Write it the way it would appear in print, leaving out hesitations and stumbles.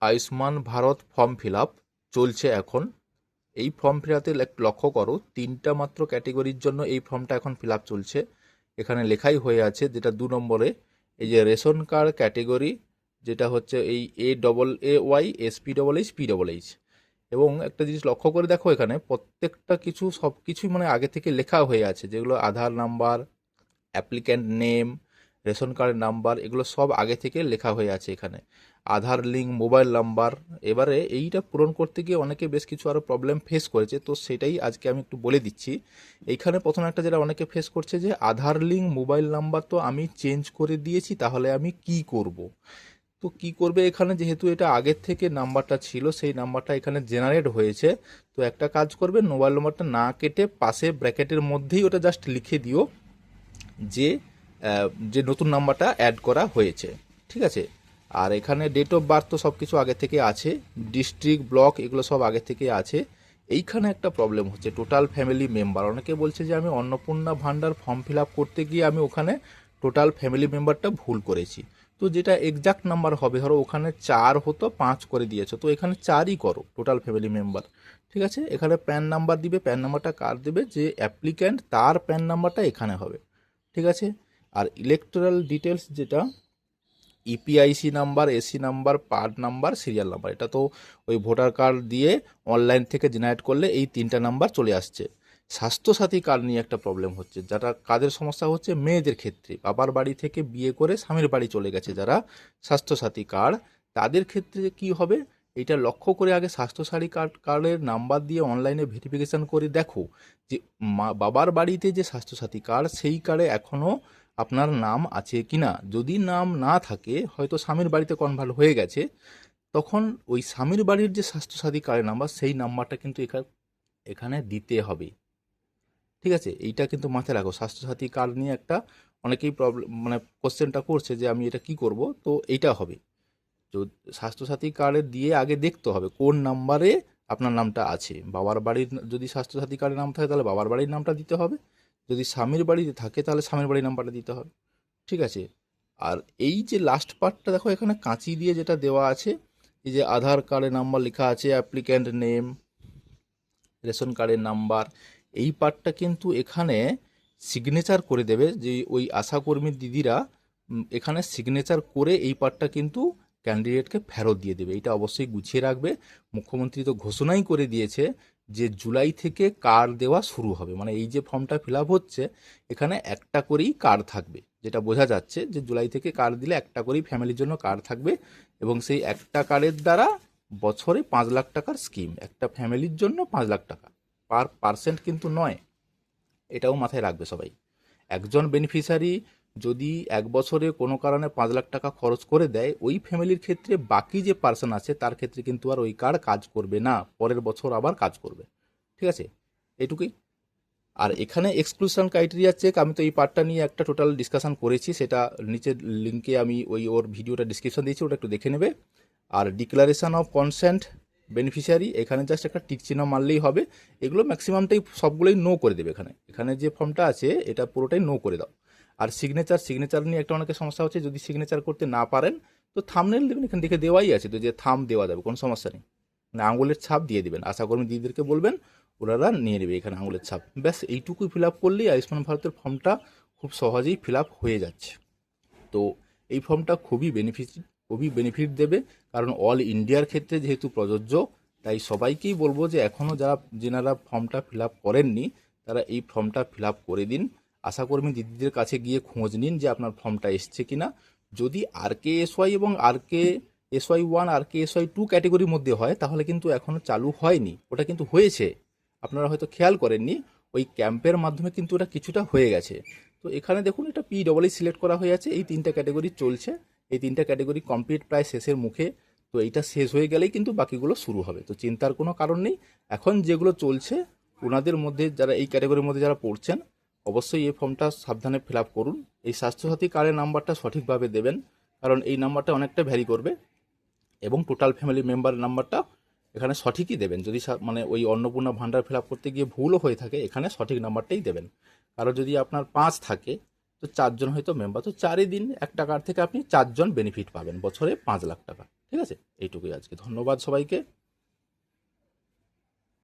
Ayushman Bharat form fill up চলছে এখন। এই ফর্ম ফিল আপে লক্ষ্য করো, তিনটা মাত্র ক্যাটেগরির জন্য এই ফর্মটা এখন ফিল আপ চলছে। এখানে লেখাই হয়ে আছে, যেটা 2 নম্বরে, এই যে রেশন কার্ড ক্যাটেগরি, যেটা হচ্ছে এই AAY SPHH, এবং একটা জিনিস লক্ষ্য করে দেখো, এখানে প্রত্যেকটা কিছু সব কিছুই মানে আগে থেকে লেখা হয়ে আছে, যেগুলো আধার নাম্বার, অ্যাপ্লিক্যান্ট নেম, রেশন কার্ডের নাম্বার, এগুলো সব আগে থেকে লেখা হয়ে আছে এখানে। আধার লিঙ্ক, মোবাইল নাম্বার। এবারে এইটা পূরণ করতে গিয়ে অনেকে বেশ কিছু আরও প্রবলেম ফেস করেছে, তো সেটাই আজকে আমি একটু বলে দিচ্ছি। এইখানে প্রথম একটা যেটা অনেকে ফেস করছে, যে আধার লিঙ্ক, মোবাইল নাম্বার তো আমি চেঞ্জ করে দিয়েছি, তাহলে আমি কি করব। তো কি করবে, এখানে যেহেতু এটা আগের থেকে নাম্বারটা ছিল, সেই নাম্বারটা এখানে জেনারেট হয়েছে। তো একটা কাজ করবে, মোবাইল নাম্বারটা না কেটে পাশে ব্র্যাকেটের মধ্যেই ওটা জাস্ট লিখে দিও যে যে নতুন নাম্বারটা অ্যাড করা হয়েছে। ঠিক আছে। আর এখানে ডেট অফ বার্থ তো সব কিছু আগে থেকে আছে, ডিস্ট্রিক্ট, ব্লক, এগুলো সব আগে থেকে আছে। এইখানে একটা প্রবলেম হচ্ছে, টোটাল ফ্যামিলি মেম্বার। অনেকে বলছে যে আমি অন্নপূর্ণা ভান্ডার ফর্ম ফিল আপ করতে গিয়ে আমি ওখানে টোটাল ফ্যামিলি মেম্বারটা ভুল করেছি। তো যেটা এক্সাক্ট নাম্বার হবে, ধরো ওখানে 4 হতো, 5 করে দিয়েছো, তো এখানে 4ই করো টোটাল ফ্যামিলি মেম্বার। ঠিক আছে। এখানে প্যান নাম্বার দিবে, প্যান নাম্বারটা কার দেবে, যে অ্যাপ্লিক্যান্ট তার প্যান নাম্বারটা এখানে হবে। ঠিক আছে। আর ইলেকটোরাল ডিটেলস, যেটা EPIC number, AC number, part number, serial number, এটা তো ওই ভোটার কার্ড দিয়ে অনলাইন থেকে জেনারেট করলে এই 3টা নাম্বার চলে আসছে। স্বাস্থ্যসাথী কার্ড নিয়ে একটা প্রবলেম হচ্ছে, যারা কাদের সমস্যা হচ্ছে, মেয়েদের ক্ষেত্রে বাবার বাড়ি থেকে বিয়ে করে স্বামীর বাড়ি চলে গেছে যারা, স্বাস্থ্যসাথী কার্ড তাদের ক্ষেত্রে কি হবে, এটা লক্ষ্য করে আগে স্বাস্থ্যসাথী কার্ডের নাম্বার দিয়ে অনলাইনে ভেরিফিকেশন করে দেখো যে বাবার বাড়িতে যে স্বাস্থ্যসাথী কার্ড, সেই কার্ডে এখনও আপনার নাম আছে কিনা। যদি নাম না থাকে, হয়তো স্বামীর বাড়িতে কনভার্ট হয়ে গেছে, তখন ওই স্বামীর বাড়ির যে স্বাস্থ্যসাথী কার্ডের নাম্বার, সেই নাম্বারটা কিন্তু এখানে দিতে হবে। ঠিক আছে। এইটা কিন্তু মাথায় রাখো, স্বাস্থ্যসাথী কার্ড নিয়ে একটা অনেকেই প্রবলেম মানে কোশ্চেনটা করছে যে আমি এটা কি করব, তো এইটা হবে। তো স্বাস্থ্যসাথী কার্ডে দিয়ে আগে দেখতে হবে কোন নাম্বারে আপনার নামটা আছে। বাবার বাড়ির যদি স্বাস্থ্যসাথী কার্ডের নাম থাকে, তাহলে বাবার বাড়ির নামটা দিতে হবে। যদি স্বামীর বাড়িতে থাকে, তাহলে স্বামীর বাড়ির নাম্বারটা দিতে হবে। ঠিক আছে। আর এই যে লাস্ট পার্টটা দেখো, এখানে কাঁচি দিয়ে যেটা দেওয়া আছে, এই যে আধার কার্ডের নাম্বার লেখা আছে, অ্যাপ্লিক্যান্ট নেম, রেশন কার্ডের নাম্বার, এই পার্টটা কিন্তু এখানে সিগনেচার করে দেবে, যে ওই আশাকর্মী দিদিরা এখানে সিগনেচার করে এই পার্টটা কিন্তু ক্যান্ডিডেটকে ফেরত দিয়ে দেবে। এটা অবশ্যই গুছিয়ে রাখবে। মুখ্যমন্ত্রী তো ঘোষণাই করে দিয়েছে যে জুলাই থেকে কার্ড দেওয়া শুরু হবে, মানে এই যে ফর্মটা ফিল আপ হচ্ছে, এখানে একটা করেই কার্ড থাকবে, যেটা বোঝা যাচ্ছে যে জুলাই থেকে কার্ড দিলে একটা করেই ফ্যামিলির জন্য কার্ড থাকবে। এবং সেই একটা কার্ডের দ্বারা বছরে 5 লাখ টাকার স্কিম, একটা ফ্যামিলির জন্য 5 লাখ টাকা, পার পার্সেন্ট কিন্তু নয়। এটাও মাথায় রাখবে সবাই। একজন বেনিফিশিয়ারি যদি 1 বছরে কোনো কারণে 5 লাখ টাকা খরচ করে দেয়, ওই ফ্যামিলির ক্ষেত্রে বাকি যে পার্সন আছে তার ক্ষেত্রে কিন্তু আর ওই কার্ড কাজ করবে না, পরের বছর আবার কাজ করবে। ঠিক আছে। এটুকুই। আর এখানে এক্সক্লুশন ক্রাইটেরিয়া চেক, আমি তো এই পার্টটা নিয়ে একটা টোটাল ডিসকাশন করেছি, সেটা নিচের লিঙ্কে আমি ওর ভিডিওটা ডিসক্রিপশন দিয়েছি, ওটা একটু দেখে নেবে। আর ডিক্লারেশন অফ কনসেন্ট বেনিফিশিয়ারি, এখানে জাস্ট একটা টিক চিহ্ন মারলেই হবে। এগুলো ম্যাক্সিমামটাই সবগুলোই নো করে দেবে। এখানে এখানে যে ফর্মটা আছে এটা পুরোটাই নো করে দাও। আর সিগনেচার নিয়ে একটা অনেকের সমস্যা হচ্ছে, যদি সিগনেচার করতে না পারেন, তো থাম্বনেল দেবেন, এখান থেকে দেওয়াই আছে তো, যে থাম্ব দেওয়া যাবে, কোনো সমস্যা নেই। মানে আঙুলের ছাপ দিয়ে দেবেন, আশাকর্মী দিদিদেরকে বলবেন, ওনারা নিয়ে নেবে এখানে আঙুলের ছাপ। ব্যাস এইটুকুই ফিল আপ করলেই আয়ুষ্মান ভারতের ফর্মটা খুব সহজেই ফিল আপ হয়ে যাচ্ছে। তো এই ফর্মটা খুবই বেনিফিট দেবে, কারণ অল ইন্ডিয়ার ক্ষেত্রে যেহেতু প্রযোজ্য, তাই সবাইকেই বলবো যে এখনও যেনারা ফর্মটা ফিল আপ করেননি, তারা এই ফর্মটা ফিল আপ করে দিন। আশাকর্মী দিদিদের কাছে গিয়ে খোঁজ নিন যে আপনার ফর্মটা এসছে কিনা। যদি RKSY এবং RKSY1, RKSY2 ক্যাটেগরির মধ্যে হয়, তাহলে কিন্তু এখনও চালু হয়নি, ওটা কিন্তু হয়েছে, আপনারা হয়তো খেয়াল করেননি। ওই ক্যাম্পের মাধ্যমে কিন্তু ওটা কিছুটা হয়ে গেছে। তো এখানে দেখুন, এটা PEE সিলেক্ট করা হয়ে আছে, এই 3টা ক্যাটেগরি চলছে, এই 3টা ক্যাটেগরি কমপ্লিট, প্রায় শেষের মুখে। তো এইটা শেষ হয়ে গেলেই কিন্তু বাকিগুলো শুরু হবে, তো চিন্তার কোনো কারণ নেই। এখন যেগুলো চলছে, ওনাদের মধ্যে যারা এই ক্যাটেগরির মধ্যে যারা পড়ছেন, অবশ্যই এই ফর্মটা সাবধানে ফিল আপ করুন। এই স্বাস্থ্যসাথী কার্ডের নাম্বারটা সঠিকভাবে দেবেন, কারণ এই নাম্বারটা অনেকটা ভ্যারি করবে। এবং টোটাল ফ্যামিলি মেম্বার নাম্বারটা এখানে সঠিকই দেবেন। যদি মানে ওই অন্নপূর্ণা ভান্ডার ফিল আপ করতে গিয়ে ভুলও হয়ে থাকে, এখানে সঠিক নাম্বারটাই দেবেন। কারণ যদি আপনার 5 থাকে, তো 4 জন হয়তো মেম্বার, তো 4ই দিন একটা কার্ড থেকে আপনি 4 জন বেনিফিট পাবেন, বছরে 5 লাখ টাকা। ঠিক আছে, এইটুকুই আজকে। ধন্যবাদ সবাইকে।